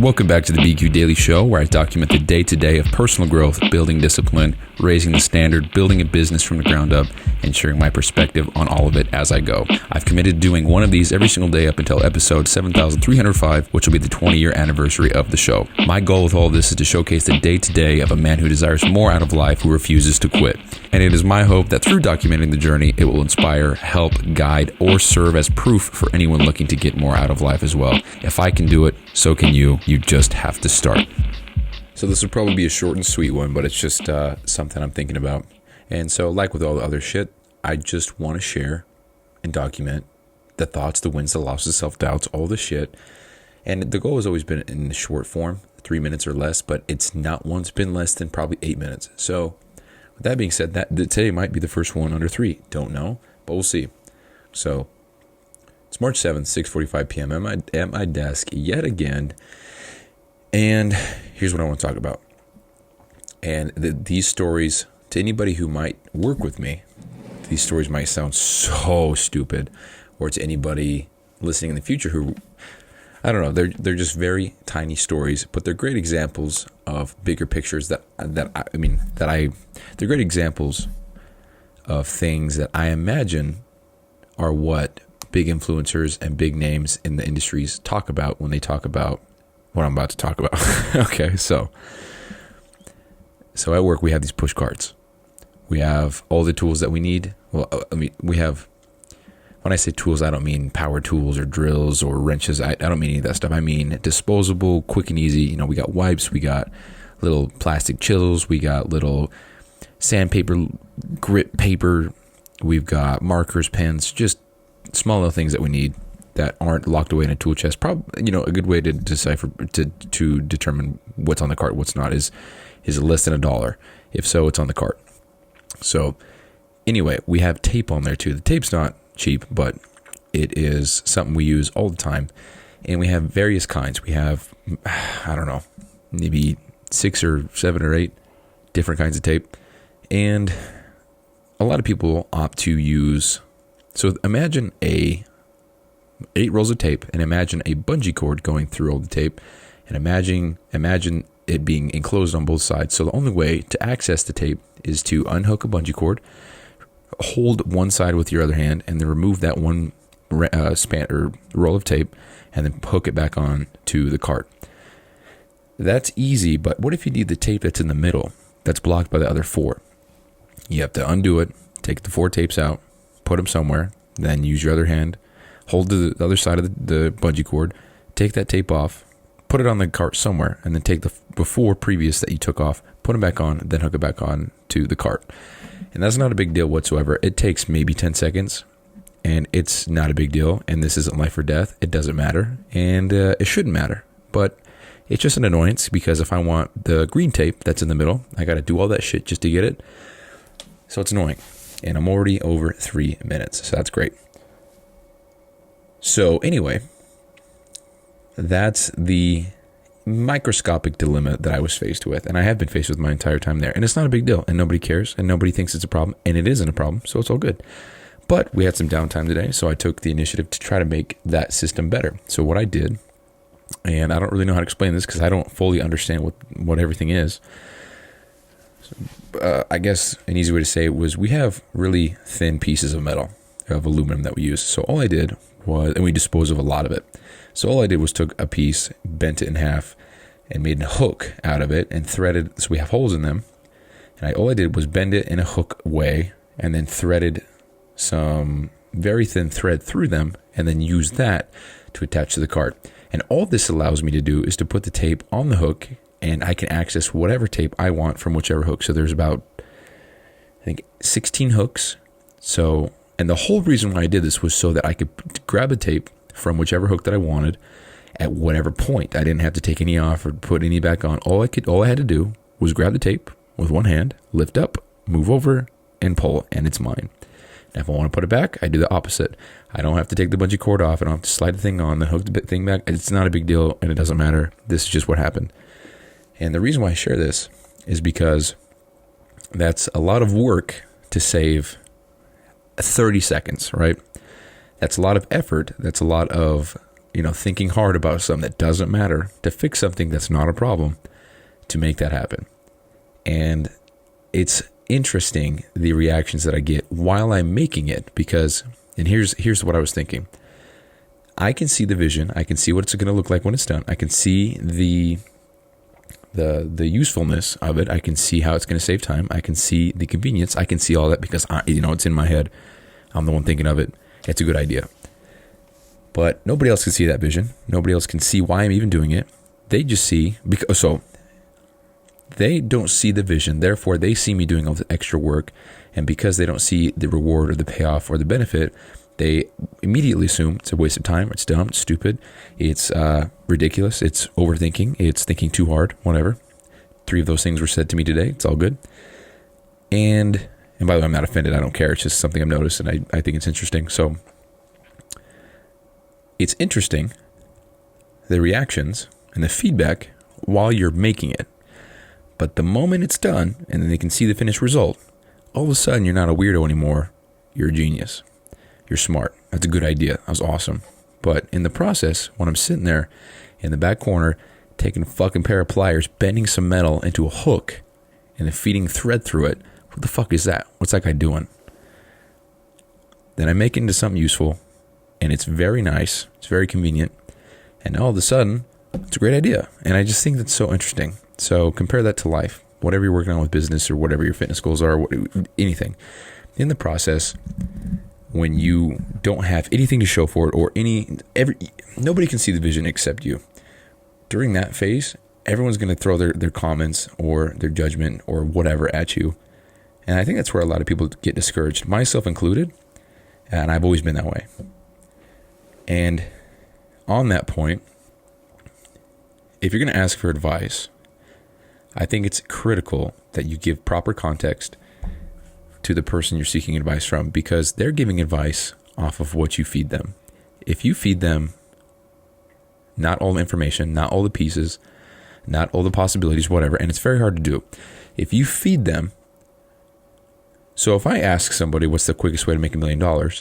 Welcome back to the BQ Daily Show, where I document the day-to-day of personal growth, building discipline, raising the standard, building a business from the ground up, and sharing my perspective on all of it as I go. I've committed to doing one of these every single day up until episode 7305, which will be the 20-year anniversary of the show. My goal with all of this is to showcase the day-to-day of a man who desires more out of life, who refuses to quit. And it is my hope that through documenting the journey, it will inspire, help, guide, or serve as proof for anyone looking to get more out of life as well. If I can do it, so can you. You just have to start. So this will probably be a short and sweet one, but it's just something I'm thinking about. And so, like with all the other shit, I just want to share and document the thoughts, the wins, the losses, self-doubts, all the shit. And the goal has always been in the short form, 3 minutes or less, but it's not once been less than probably 8 minutes. So with that being said, that today might be the first one under 3. Don't know, but we'll see. So it's March 7th, 6:45 p.m. at my desk yet again. And here's what I want to talk about. And these stories, to anybody who might work with me, these stories might sound so stupid, or to anybody listening in the future who, I don't know, they're just very tiny stories, but they're great examples of bigger pictures they're great examples of things that I imagine are what big influencers and big names in the industries talk about when they talk about what I'm about to talk about. Okay, so at work we have these push carts. We have all the tools that we need. Well, we have, when I say tools, I don't mean power tools or drills or wrenches. I don't mean any of that stuff. I mean disposable, quick and easy. You know, we got wipes, we got little plastic chills, we got little sandpaper, grit paper, we've got markers, pens, just small little things that we need that aren't locked away in a tool chest. Probably, you know, a good way to decipher, to determine what's on the cart, what's not, is it less than $1? If so, it's on the cart. So anyway, we have tape on there too. The tape's not cheap, but it is something we use all the time. And we have various kinds. We have, I don't know, maybe 6 or 7 or 8 different kinds of tape. And a lot of people opt to use, so imagine 8 rolls of tape, and imagine a bungee cord going through all the tape, and imagine it being enclosed on both sides. So the only way to access the tape is to unhook a bungee cord, hold one side with your other hand, and then remove that one span or roll of tape, and then hook it back on to the cart. That's easy, but what if you need the tape that's in the middle, that's blocked by the other 4? You have to undo it, take the 4 tapes out, put them somewhere, then use your other hand, hold the other side of the bungee cord, take that tape off, put it on the cart somewhere, and then take the 4 previous that you took off, put them back on, then hook it back on to the cart. And that's not a big deal whatsoever. It takes maybe 10 seconds, and it's not a big deal, and this isn't life or death. It doesn't matter, and it shouldn't matter. But it's just an annoyance, because if I want the green tape that's in the middle, I got to do all that shit just to get it. So it's annoying, and I'm already over 3 minutes, so that's great. So anyway, that's the microscopic dilemma that I was faced with, and I have been faced with my entire time there. And it's not a big deal, and nobody cares, and nobody thinks it's a problem, and it isn't a problem, so it's all good. But we had some downtime today, so I took the initiative to try to make that system better. So what I did, and I don't really know how to explain this because I don't fully understand what everything is. I guess an easy way to say it was, we have really thin pieces of metal, of aluminum that we use. So all I did was, and we dispose of a lot of it. So all I did was took a piece, bent it in half, and made a hook out of it, and threaded, so we have holes in them. And all I did was bend it in a hook way, and then threaded some very thin thread through them, and then used that to attach to the cart. And all this allows me to do is to put the tape on the hook, and I can access whatever tape I want from whichever hook. So there's about, I think, 16 hooks. So, and the whole reason why I did this was so that I could grab a tape from whichever hook that I wanted at whatever point. I didn't have to take any off or put any back on. All I had to do was grab the tape with one hand, lift up, move over, and pull, and it's mine. And if I want to put it back, I do the opposite. I don't have to take the bungee cord off. I don't have to slide the thing on, then hook the thing back. It's not a big deal, and it doesn't matter. This is just what happened. And the reason why I share this is because that's a lot of work to save 30 seconds, right? That's a lot of effort. That's a lot of thinking hard about something that doesn't matter to fix something that's not a problem to make that happen. And it's interesting the reactions that I get while I'm making it, because, and here's what I was thinking. I can see the vision. I can see what it's going to look like when it's done. I can see the usefulness of it. I can see how it's going to save time. I can see the convenience. I can see all that because it's in my head. I'm the one thinking of it. It's a good idea. But nobody else can see that vision. Nobody else can see why I'm even doing it. They just see, they don't see the vision. Therefore, they see me doing all the extra work. And because they don't see the reward or the payoff or the benefit, they immediately assume it's a waste of time. It's dumb. It's stupid. It's ridiculous. It's overthinking. It's thinking too hard. Whatever. 3 of those things were said to me today. It's all good. And by the way, I'm not offended. I don't care. It's just something I've noticed, and I think it's interesting. So it's interesting, the reactions and the feedback while you're making it. But the moment it's done and then they can see the finished result, all of a sudden you're not a weirdo anymore. You're a genius. You're smart. That's a good idea. That was awesome. But in the process, when I'm sitting there in the back corner, taking a fucking pair of pliers, bending some metal into a hook, and then feeding thread through it, what the fuck is that? What's that guy doing? Then I make it into something useful, and it's very nice. It's very convenient. And all of a sudden, it's a great idea. And I just think that's so interesting. So compare that to life. Whatever you're working on with business or whatever your fitness goals are, anything. In the process, when you don't have anything to show for it or nobody can see the vision except you. During that phase, everyone's going to throw their comments or their judgment or whatever at you. And I think that's where a lot of people get discouraged, myself included. And I've always been that way. And on that point, if you're going to ask for advice, I think it's critical that you give proper context to the person you're seeking advice from, because they're giving advice off of what you feed them. If you feed them not all the information, not all the pieces, not all the possibilities, whatever, and it's very hard to do. If you feed them, so if I ask somebody what's the quickest way to make $1 million,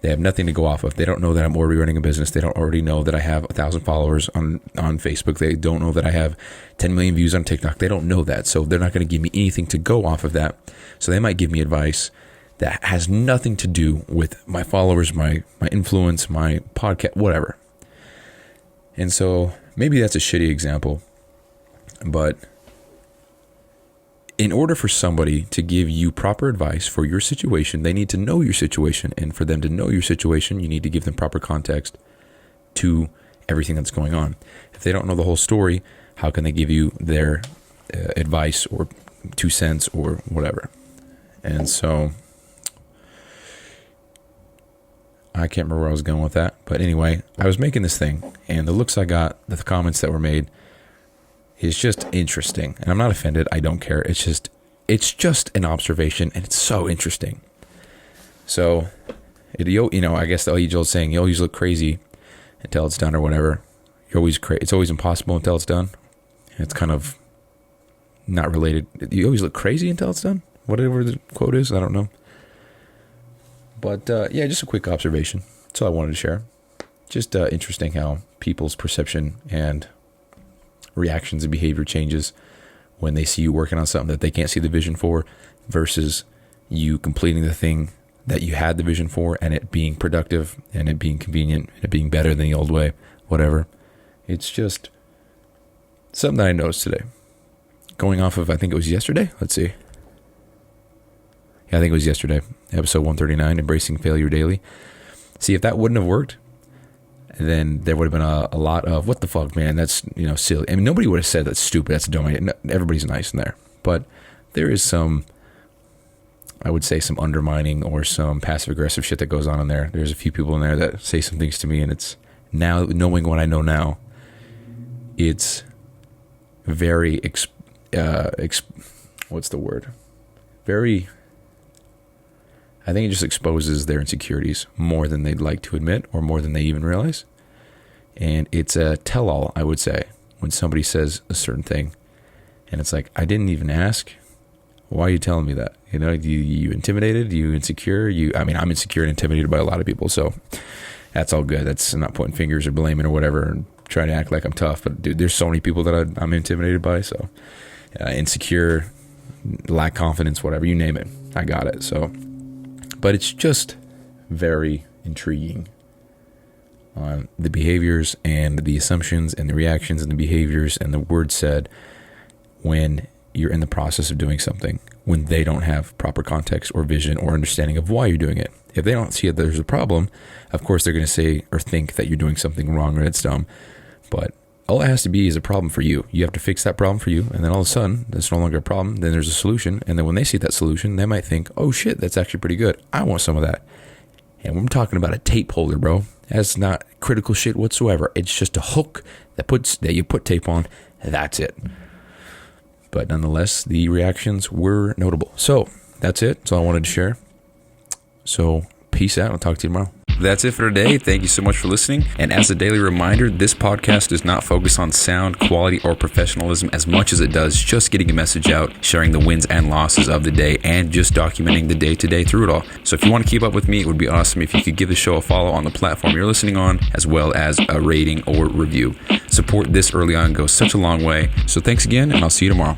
they have nothing to go off of. They don't know that I'm already running a business. They don't already know that I have 1,000 followers on Facebook. They don't know that I have 10 million views on TikTok. They don't know that. So they're not going to give me anything to go off of that. So they might give me advice that has nothing to do with my followers, my influence, my podcast, whatever. And so maybe that's a shitty example, but in order for somebody to give you proper advice for your situation, they need to know your situation. And for them to know your situation, you need to give them proper context to everything that's going on. If they don't know the whole story, how can they give you their advice or 2 cents or whatever? And so I can't remember where I was going with that. But anyway, I was making this thing, and the looks I got, the comments that were made, is just interesting. And I'm not offended. I don't care. It's just an observation, and it's so interesting. So, I guess the age old saying, you always look crazy until it's done or whatever. It's always impossible until it's done. It's kind of not related. You always look crazy until it's done? Whatever the quote is, I don't know. But yeah, just a quick observation. That's all I wanted to share. Just interesting how people's perception and reactions and behavior changes when they see you working on something that they can't see the vision for versus you completing the thing that you had the vision for and it being productive and it being convenient and it being better than the old way, whatever. It's just something that I noticed today. Going off of, I think it was yesterday. Let's see. Yeah, I think it was yesterday. Episode 139, Embracing Failure Daily. See, if that wouldn't have worked, then there would have been a lot of, what the fuck, man, that's, silly. I mean, nobody would have said that's stupid, that's a dumb idea. Everybody's nice in there. But there is some, I would say, some undermining or some passive-aggressive shit that goes on in there. There's a few people in there that say some things to me, and it's now, knowing what I know now, it's very, what's the word? Very, I think it just exposes their insecurities more than they'd like to admit or more than they even realize. And it's a tell-all, I would say, when somebody says a certain thing. And it's like, I didn't even ask. Why are you telling me that? You intimidated? You insecure? I'm insecure and intimidated by a lot of people. So That's all good. That's, I'm not pointing fingers or blaming or whatever and trying to act like I'm tough. But dude, there's so many people that I'm intimidated by. So insecure, lack confidence, whatever, you name it, I got it. So, but it's just very intriguing on the behaviors and the assumptions and the reactions and the behaviors and the words said when you're in the process of doing something, when they don't have proper context or vision or understanding of why you're doing it. If they don't see that there's a problem, of course they're going to say or think that you're doing something wrong or it's dumb. But all it has to be is a problem for you. You have to fix that problem for you, and then all of a sudden, that's no longer a problem. Then there's a solution, and then when they see that solution, they might think, oh shit, that's actually pretty good. I want some of that. And we're talking about a tape holder, bro. That's not critical shit whatsoever. It's just a hook that you put tape on. That's it. But nonetheless, the reactions were notable. So that's it. That's all I wanted to share. So peace out. I'll talk to you tomorrow. That's it for today. Thank you so much for listening. And as a daily reminder, this podcast does not focus on sound, quality, or professionalism as much as it does just getting a message out, sharing the wins and losses of the day, and just documenting the day-to-day through it all. So if you want to keep up with me, it would be awesome if you could give the show a follow on the platform you're listening on, as well as a rating or review. Support this early on goes such a long way. So thanks again, and I'll see you tomorrow.